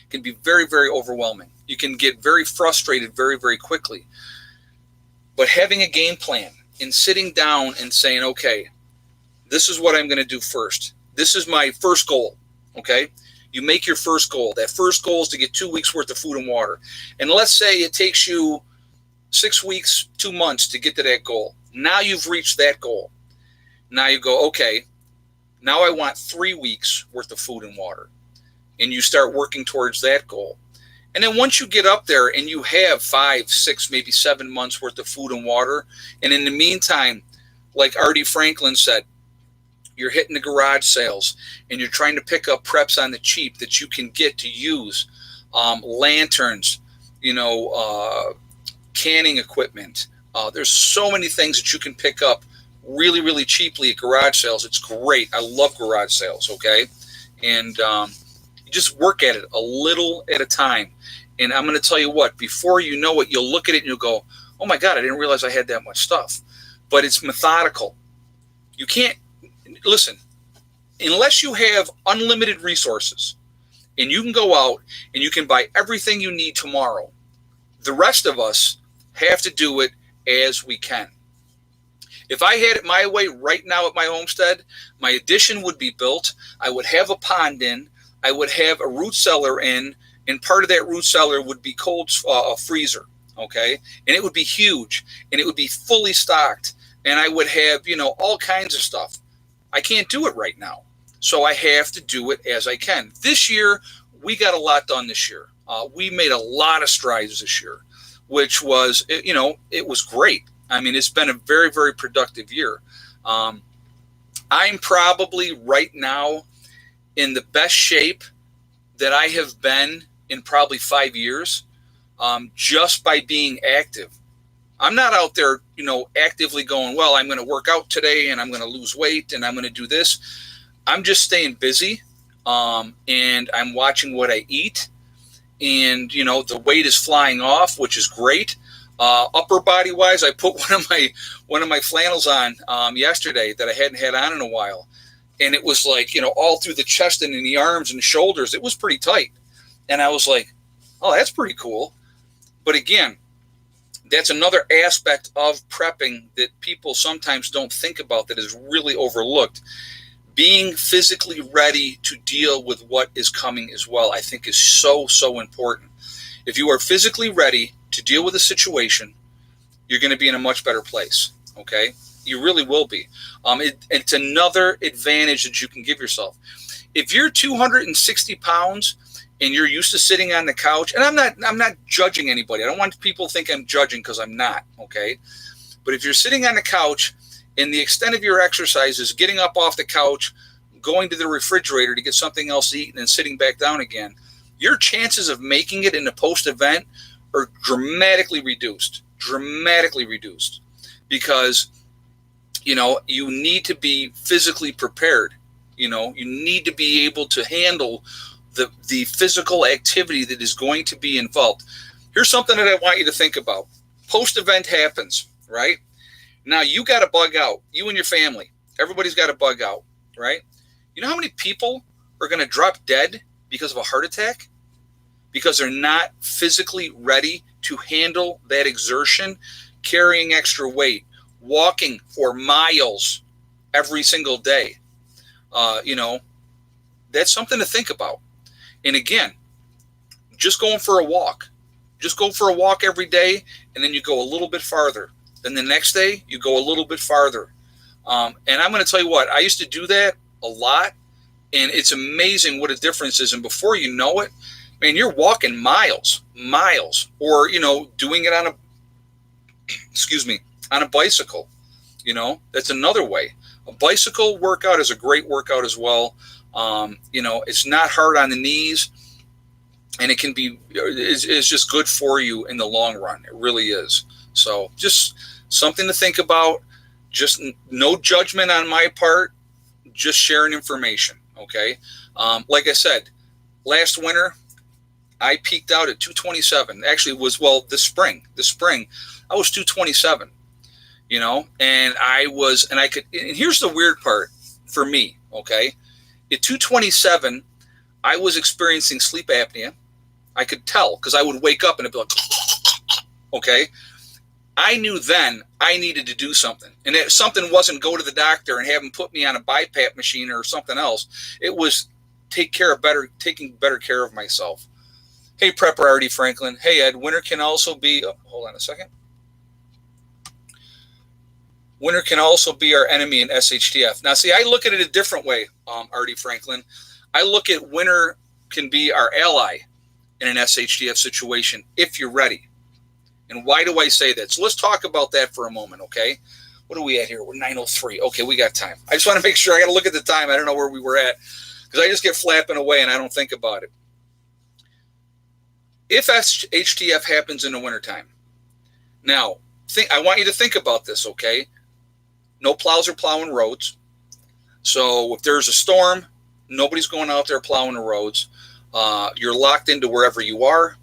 can be very, very overwhelming. You can get very frustrated very, very quickly. But having a game plan and sitting down and saying, okay, this is what I'm going to do first. This is my first goal, okay? You make your first goal. That first goal is to get 2 weeks worth of food and water. And let's say it takes you 6 weeks, 2 months to get to that goal. Now you've reached that goal. Now you go, okay, now I want 3 weeks worth of food and water. And you start working towards that goal. And then once you get up there and you have 5, 6, maybe 7 months worth of food and water, and in the meantime, like Artie Franklin said, you're hitting the garage sales and you're trying to pick up preps on the cheap that you can get to use, lanterns, canning equipment. There's so many things that you can pick up really, really cheaply at garage sales. It's great. I love garage sales, okay? and you just work at it a little at a time. And I'm going to tell you what, before you know it, you'll look at it and you'll go, oh my God, I didn't realize I had that much stuff. But it's methodical. You can't, listen, unless you have unlimited resources and you can go out and you can buy everything you need tomorrow, the rest of us have to do it as we can. If I had it my way right now at my homestead, my addition would be built. I would have a pond in. I would have a root cellar in, and part of that root cellar would be cold freezer, okay? And it would be huge, and it would be fully stocked, and I would have, all kinds of stuff. I can't do it right now, so I have to do it as I can. This year, we got a lot done this year. We made a lot of strides this year, which was, it was great. I mean, it's been a very, very productive year. I'm probably right now in the best shape that I have been in probably 5 years, just by being active. I'm not out there, actively going, well, I'm going to work out today and I'm going to lose weight and I'm going to do this. I'm just staying busy, and I'm watching what I eat, and, the weight is flying off, which is great. Upper body wise, I put one of my flannels on yesterday that I hadn't had on in a while, and it was like, all through the chest and in the arms and the shoulders. It was pretty tight, and I was like, oh, that's pretty cool. But again, that's another aspect of prepping that people sometimes don't think about, that is really overlooked. Being physically ready to deal with what is coming as well, I think, is so, so important. If you are physically ready to deal with a situation, you're going to be in a much better place, okay? You really will be. It's another advantage that you can give yourself. If you're 260 pounds and you're used to sitting on the couch, and I'm not judging anybody. I don't want people to think I'm judging, because I'm not, okay? But if you're sitting on the couch and the extent of your exercise is getting up off the couch, going to the refrigerator to get something else to eat, and then sitting back down again, your chances of making it in the post-event are dramatically reduced, because, you need to be physically prepared. You need to be able to handle the physical activity that is going to be involved. Here's something that I want you to think about. Post-event happens, right? Now you got to bug out, you and your family. Everybody's got to bug out, right? You know how many people are going to drop dead because of a heart attack? Because they're not physically ready to handle that exertion, carrying extra weight, walking for miles every single day. That's something to think about. And again, just going for a walk. Just go for a walk every day, and then you go a little bit farther. Then the next day, you go a little bit farther. And I'm going to tell you what, I used to do that a lot, and it's amazing what a difference is. And before you know it, man, you're walking miles, or, doing it on a bicycle. That's another way. A bicycle workout is a great workout as well. It's not hard on the knees, and it's just good for you in the long run. It really is. So just something to think about. Just no judgment on my part, just sharing information. Okay. Like I said, last winter, I peaked out at 227. Actually, it was, this spring, I was 227, and and here's the weird part for me. Okay. At 227, I was experiencing sleep apnea. I could tell, because I would wake up and it'd be like, okay. I knew then I needed to do something. And if something wasn't go to the doctor and have him put me on a BiPAP machine or something else, it was taking better care of myself. Hey, Prepper Artie Franklin. Hey, Ed, winter can also be, hold on a second. Winter can also be our enemy in SHTF. Now, see, I look at it a different way, Artie Franklin. I look at winter can be our ally in an SHTF situation if you're ready. And why do I say that? So let's talk about that for a moment, okay? What are we at here? We're 9:03. Okay, we got time. I just want to make sure. I got to look at the time. I don't know where we were at, because I just get flapping away and I don't think about it. If SHTF happens in the wintertime, now, I want you to think about this, okay? No plows are plowing roads. So if there's a storm, Nobody's going out there plowing the roads. You're locked into wherever you are.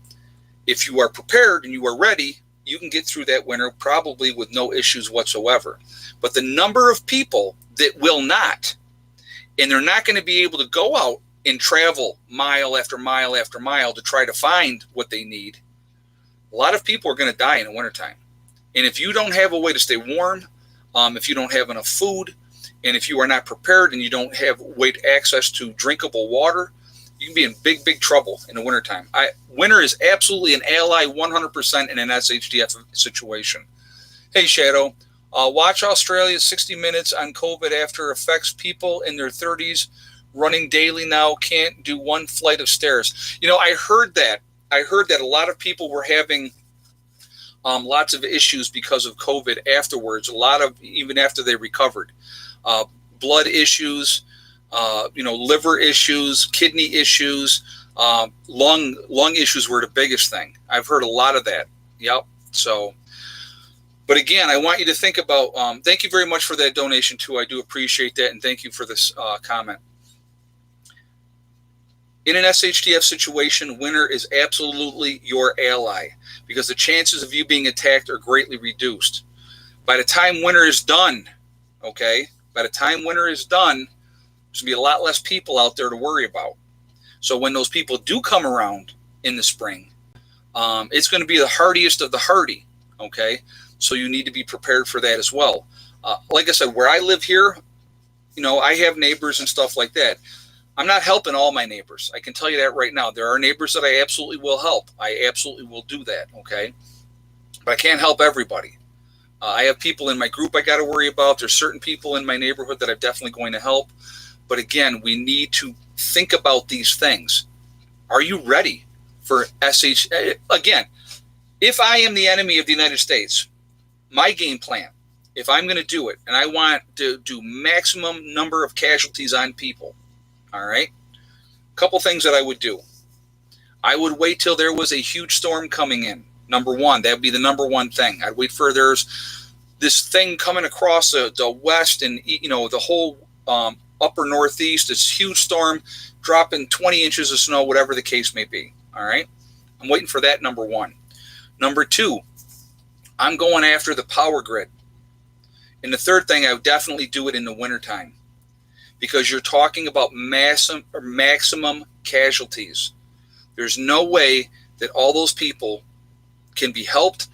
If you are prepared and you are ready, you can get through that winter probably with no issues whatsoever. But the number of people that will not, and they're not going to be able to go out and travel mile after mile after mile to try to find what they need, a lot of people are going to die in the wintertime. And if you don't have a way to stay warm, if you don't have enough food, and if you are not prepared and you don't have access to drinkable water, you can be in big, big trouble in the wintertime. Winter is absolutely an ally 100% in an SHDF situation. Hey, Shadow. Watch Australia's 60 Minutes on COVID after affects people in their 30s running daily now can't do one flight of stairs. I heard that. I heard that a lot of people were having lots of issues because of COVID afterwards, even after they recovered. Blood issues, liver issues, kidney issues, lung issues were the biggest thing. I've heard a lot of that. Yep. So, but again, I want you to think about, thank you very much for that donation too. I do appreciate that. And thank you for this comment. In an SHDF situation, winter is absolutely your ally because the chances of you being attacked are greatly reduced. By the time winter is done, there's going to be a lot less people out there to worry about. So when those people do come around in the spring, it's going to be the hardiest of the hardy, okay? So you need to be prepared for that as well. Like I said, where I live here, I have neighbors and stuff like that. I'm not helping all my neighbors. I can tell you that right now. There are neighbors that I absolutely will help. I absolutely will do that, okay? But I can't help everybody. I have people in my group I got to worry about. There's certain people in my neighborhood that I'm definitely going to help. But again, we need to think about these things. Are you ready for Again, if I am the enemy of the United States, my game plan, if I'm going to do it, and I want to do maximum number of casualties on people, all right, a couple things that I would do. I would wait till there was a huge storm coming in. Number one, that would be the number one thing. I'd wait for there's this thing coming across the west and, the whole upper northeast, this huge storm dropping 20 inches of snow, whatever the case may be. All right. I'm waiting for that, number one. Number two, I'm going after the power grid. And the third thing, I would definitely do it in the wintertime because you're talking about maximum casualties. There's no way that all those people can be helped,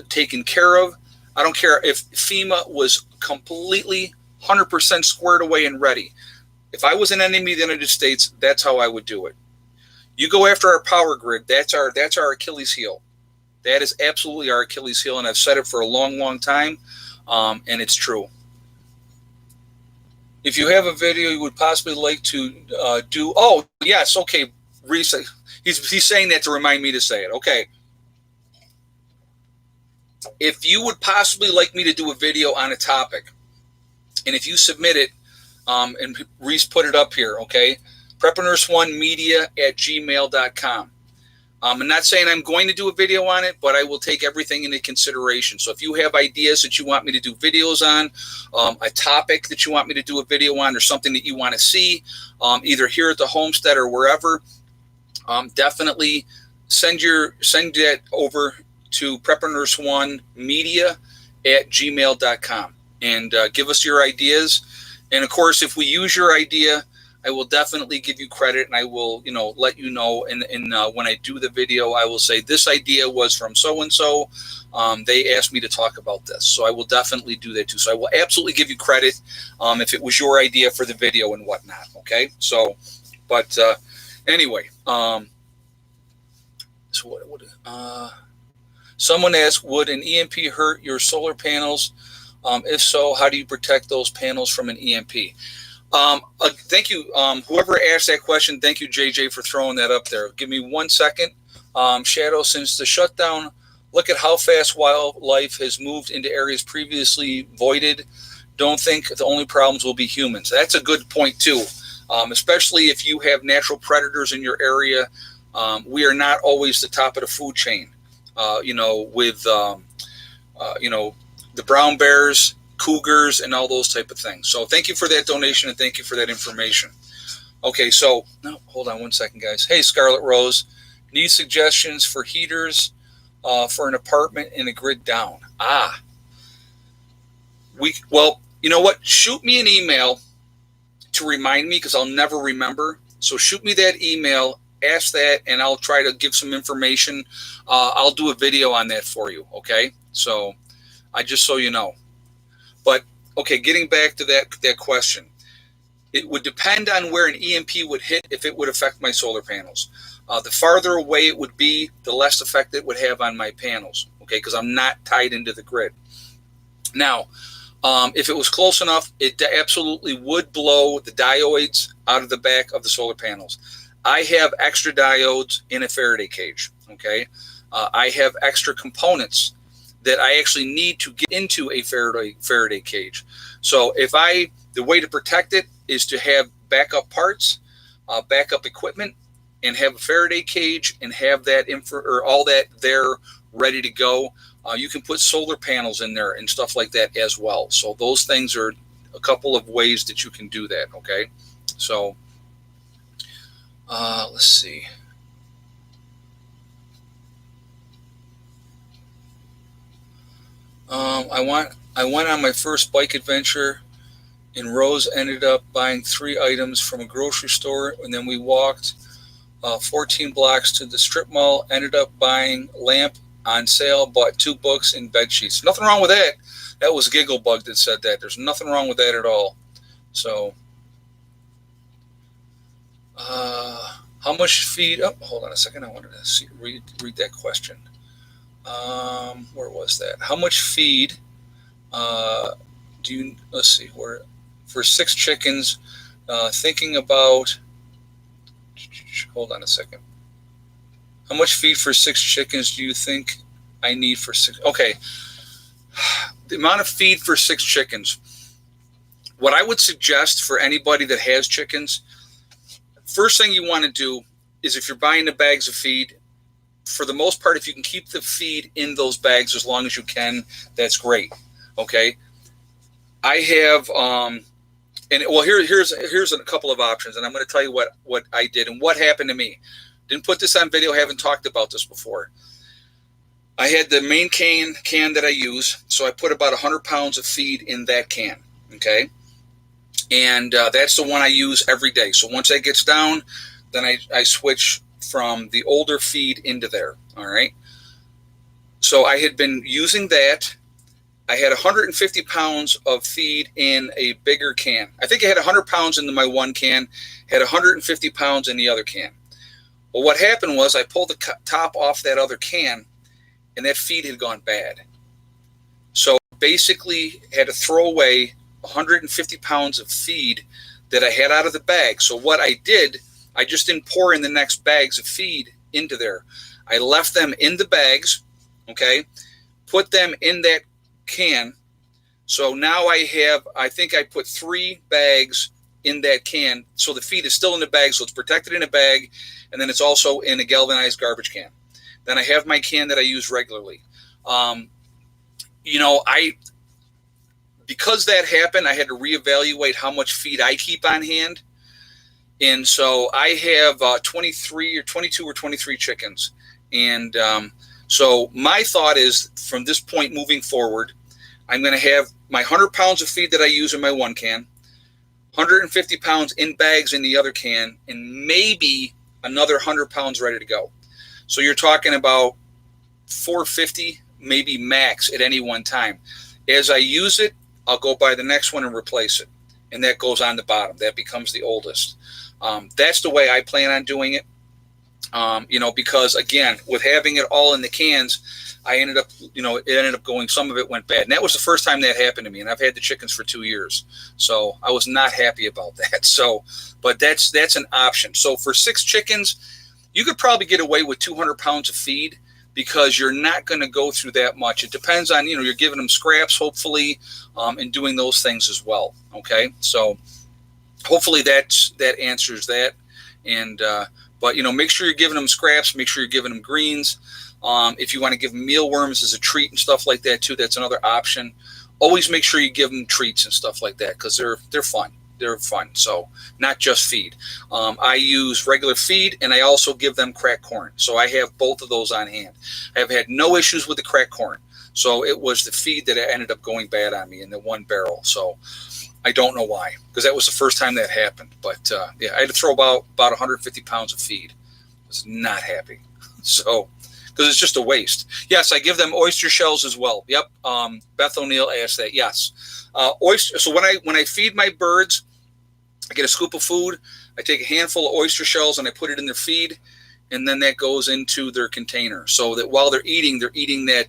taken care of. I don't care if FEMA was completely 100% squared away and ready. If I was an enemy of the United States, that's how I would do it. You go after our power grid. That's our Achilles heel. That is absolutely our Achilles heel, and I've said it for a long, long time, and it's true. If you have a video you would possibly like to do, oh yes, okay, Reese, he's saying that to remind me to say it. Okay. If you would possibly like me to do a video on a topic, and if you submit it, and Reese put it up here, okay, preppernurse1media@gmail.com. I'm not saying I'm going to do a video on it, but I will take everything into consideration. So if you have ideas that you want me to do videos on, a topic that you want me to do a video on, or something that you want to see, either here at the homestead or wherever, definitely send that over to preppernurse1media@gmail.com and give us your ideas. And of course, if we use your idea, I will definitely give you credit, and I will, let you know. And when I do the video, I will say this idea was from so-and-so. They asked me to talk about this. So I will definitely do that too. So I will absolutely give you credit if it was your idea for the video and whatnot. Okay. So, but anyway, so someone asked, would an EMP hurt your solar panels? If so, how do you protect those panels from an EMP? Thank you. Whoever asked that question, thank you, JJ, for throwing that up there. Give me 1 second. Shadow, since the shutdown, look at how fast wildlife has moved into areas previously voided. Don't think the only problems will be humans. That's a good point, too, especially if you have natural predators in your area. We are not always the top of the food chain, with the brown bears, cougars and all those type of things. So thank you for that donation and thank you for that information. Okay, so no, hold on one second, guys. Hey, Scarlet Rose, need suggestions for heaters for an apartment in a grid down. Well, you know what? Shoot me an email to remind me because I'll never remember. So shoot me that email, ask that, and I'll try to give some information. I'll do a video on that for you, okay? So just so you know. But, okay, getting back to that question. It would depend on where an EMP would hit if it would affect my solar panels. The farther away it would be, the less effect it would have on my panels, okay, because I'm not tied into the grid. Now, if it was close enough, it absolutely would blow the diodes out of the back of the solar panels. I have extra diodes in a Faraday cage, okay? I have extra components that I actually need to get into a Faraday cage. So the way to protect it is to have backup parts, backup equipment, and have a Faraday cage and have that all that there ready to go. You can put solar panels in there and stuff like that as well. So those things are a couple of ways that you can do that, okay? So let's see. I went on my first bike adventure, and Rose ended up buying 3 items from a grocery store, and then we walked 14 blocks to the strip mall, ended up buying lamp on sale, bought 2 books and bed sheets. Nothing wrong with that. That was Gigglebug that said that. There's nothing wrong with that at all. So, how much feed? Oh, hold on a second. I wanted to read that question. Where was that? How much feed do you? Let's see. Where for 6 chickens? Thinking about. Hold on a second. How much feed for 6 chickens do you think I need for 6? Okay. The amount of feed for 6 chickens. What I would suggest for anybody that has chickens, first thing you want to do is if you're buying the bags of feed, for the most part, if you can keep the feed in those bags as long as you can, that's great. Okay. I have, here's a couple of options, and I'm going to tell you what I did and what happened to me. Didn't put this on video. Haven't talked about this before. I had the main can that I use, so I put about 100 pounds of feed in that can, okay? And that's the one I use every day. So once that gets down, then I switch from the older feed into there, all right? So I had been using that. I had 150 pounds of feed in a bigger can. I think I had 100 pounds in my one can, had 150 pounds in the other can. Well, what happened was I pulled the top off that other can, and that feed had gone bad. So basically had to throw away 150 pounds of feed that I had out of the bag. So what I did, I just didn't pour in the next bags of feed into there. I left them in the bags, okay, put them in that can. So now I think I put 3 bags in that can. So the feed is still in the bag, so it's protected in a bag, and then it's also in a galvanized garbage can. Then I have my can that I use regularly. Because that happened, I had to reevaluate how much feed I keep on hand. And so I have 22 or 23 chickens. And so my thought is from this point moving forward, I'm going to have my 100 pounds of feed that I use in my one can, 150 pounds in bags in the other can, and maybe another 100 pounds ready to go. So you're talking about 450, maybe max at any one time. As I use it, I'll go buy the next one and replace it. And that goes on the bottom. That becomes the oldest. That's the way I plan on doing it. Because again, with having it all in the cans, it ended up going, some of it went bad. And that was the first time that happened to me. And I've had the chickens for 2 years. So I was not happy about that. So, but that's an option. So for 6 chickens, you could probably get away with 200 pounds of feed because you're not going to go through that much. It depends on, you're giving them scraps, hopefully, and doing those things as well. Okay. So hopefully that answers that. And, but make sure you're giving them scraps, make sure you're giving them greens. If you want to give them mealworms as a treat and stuff like that too, that's another option. always make sure you give them treats and stuff like that, because they're fun. They're fun. So not just feed. I use regular feed, and I also give them cracked corn. So I have both of those on hand. I have had no issues with the cracked corn. So it was the feed that ended up going bad on me in the one barrel. So I don't know why, because that was the first time that happened. But yeah, I had to throw about 150 pounds of feed. I was not happy. So, because it's just a waste. Yes, I give them oyster shells as well. Yep. Beth O'Neill asked that. Yes. Oyster. So when I feed my birds, I get a scoop of food. I take a handful of oyster shells and I put it in their feed, and then that goes into their container, so that while they're eating that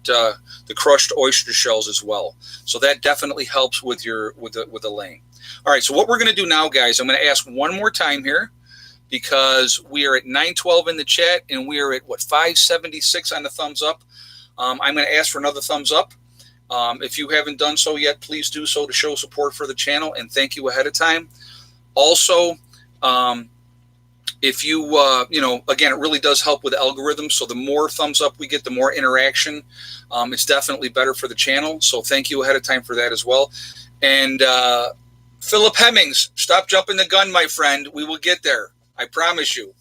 the crushed oyster shells as well. So that definitely helps with the laying. All right. So what we're going to do now, guys, I'm going to ask one more time here, because we are at 912 in the chat, and we are at 576 on the thumbs up. I'm going to ask for another thumbs up. If you haven't done so yet, please do so to show support for the channel, and thank you ahead of time. Also, if you, again, it really does help with algorithms. So the more thumbs up we get, the more interaction. It's definitely better for the channel. So thank you ahead of time for that as well. And Philip Hemmings, stop jumping the gun, my friend. We will get there. I promise you.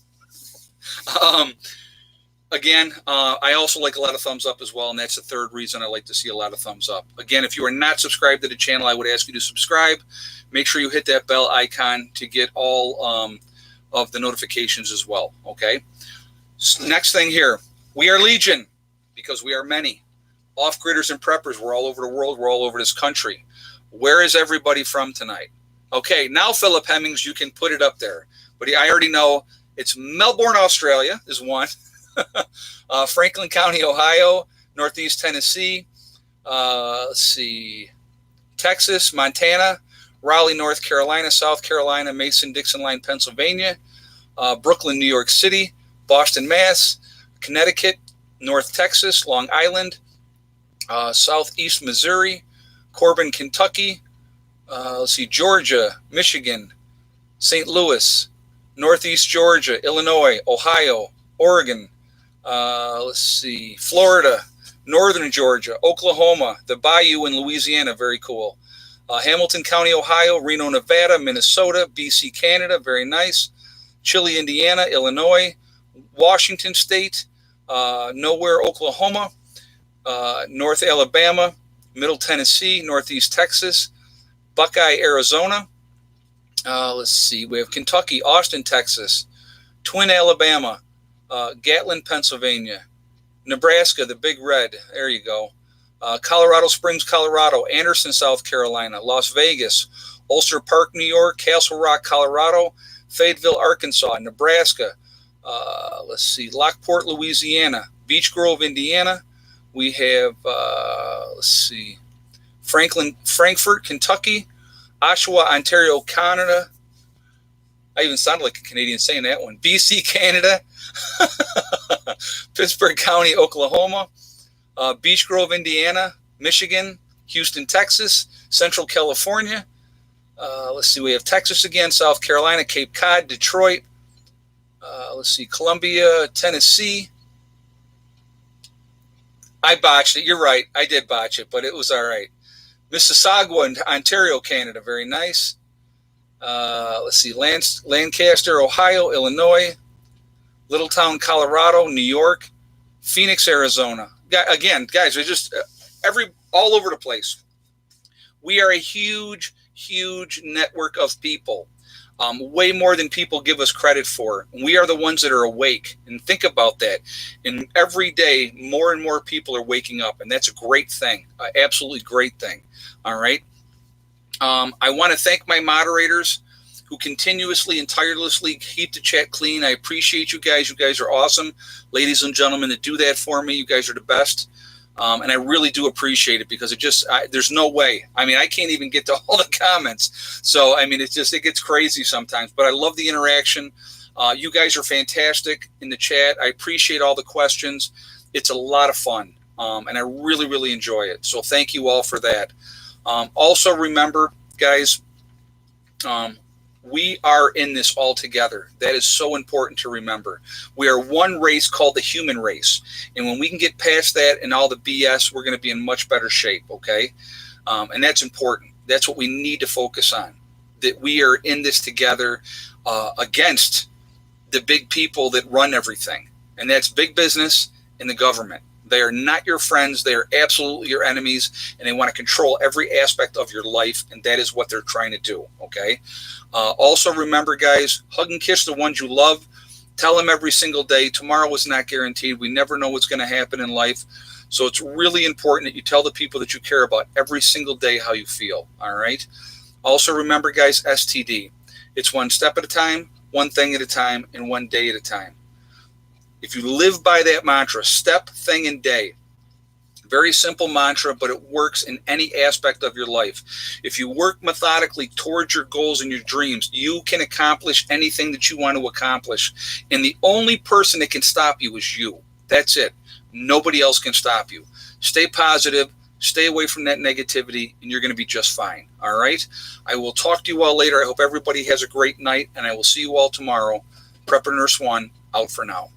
Again, I also like a lot of thumbs up as well, and that's the third reason I like to see a lot of thumbs up. Again, if you are not subscribed to the channel, I would ask you to subscribe. Make sure you hit that bell icon to get all of the notifications as well, okay? So next thing here, we are Legion, because we are many. Off-gridders and preppers, we're all over the world, we're all over this country. Where is everybody from tonight? Okay, now, Philip Hemmings, you can put it up there. But I already know it's Melbourne, Australia is one. Franklin County, Ohio, Northeast Tennessee, let's see, Texas, Montana, Raleigh, North Carolina, South Carolina, Mason-Dixon Line, Pennsylvania, Brooklyn, New York City, Boston, Mass, Connecticut, North Texas, Long Island, Southeast Missouri, Corbin, Kentucky, let's see, Georgia, Michigan, St. Louis, Northeast Georgia, Illinois, Ohio, Oregon, let's see, Florida, Northern Georgia, Oklahoma, the Bayou in Louisiana, very cool. Hamilton County, Ohio, Reno, Nevada, Minnesota, BC, Canada, very nice. Chile, Indiana, Illinois, Washington State, Nowhere, Oklahoma, North Alabama, Middle Tennessee, Northeast Texas, Buckeye, Arizona. Let's see, we have Kentucky, Austin, Texas, Twin, Alabama, Gatlin, Pennsylvania, Nebraska, the Big Red, there you go. Colorado Springs, Colorado, Anderson, South Carolina, Las Vegas, Ulster Park, New York, Castle Rock, Colorado, Fayetteville, Arkansas, Nebraska, let's see, Lockport, Louisiana, Beech Grove, Indiana. We have, let's see, Frankfort, Kentucky, Oshawa, Ontario, Canada. I even sounded like a Canadian saying that one. BC, Canada, Pittsburgh County, Oklahoma, Beech Grove, Indiana, Michigan, Houston, Texas, Central California. Let's see, we have Texas again, South Carolina, Cape Cod, Detroit. Let's see, Columbia, Tennessee. I botched it. You're right. I did botch it, but it was all right. Mississauga, Ontario, Canada. Very nice. Let's see, Lancaster, Ohio, Illinois, Littletown, Colorado, New York, Phoenix, Arizona. Again, guys, we're just all over the place. We are a huge, huge network of people, way more than people give us credit for. We are the ones that are awake, and think about that. And every day, more and more people are waking up, and that's a great thing, absolutely great thing. All right. I want to thank my moderators who continuously and tirelessly keep the chat clean. I appreciate you guys. You guys are awesome. Ladies and gentlemen that do that for me, you guys are the best. And I really do appreciate it, because there's no way. I mean, I can't even get to all the comments. So, I mean, it gets crazy sometimes. But I love the interaction. You guys are fantastic in the chat. I appreciate all the questions. It's a lot of fun. And I really, really enjoy it. So thank you all for that. Also, remember, guys, we are in this all together. That is so important to remember. We are one race called the human race. And when we can get past that and all the BS, we're going to be in much better shape, okay? And that's important. That's what we need to focus on, that we are in this together against the big people that run everything. And that's big business and the government. They are not your friends. They are absolutely your enemies, and they want to control every aspect of your life, and that is what they're trying to do, okay? Also remember, guys, hug and kiss the ones you love. Tell them every single day, tomorrow is not guaranteed. We never know what's going to happen in life. So it's really important that you tell the people that you care about every single day how you feel, all right? Also remember, guys, STD. It's one step at a time, one thing at a time, and one day at a time. If you live by that mantra, step, thing, and day, very simple mantra, but it works in any aspect of your life. If you work methodically towards your goals and your dreams, you can accomplish anything that you want to accomplish. And the only person that can stop you is you. That's it. Nobody else can stop you. Stay positive. Stay away from that negativity, and you're going to be just fine. All right? I will talk to you all later. I hope everybody has a great night, and I will see you all tomorrow. Prepper Nurse 1, out for now.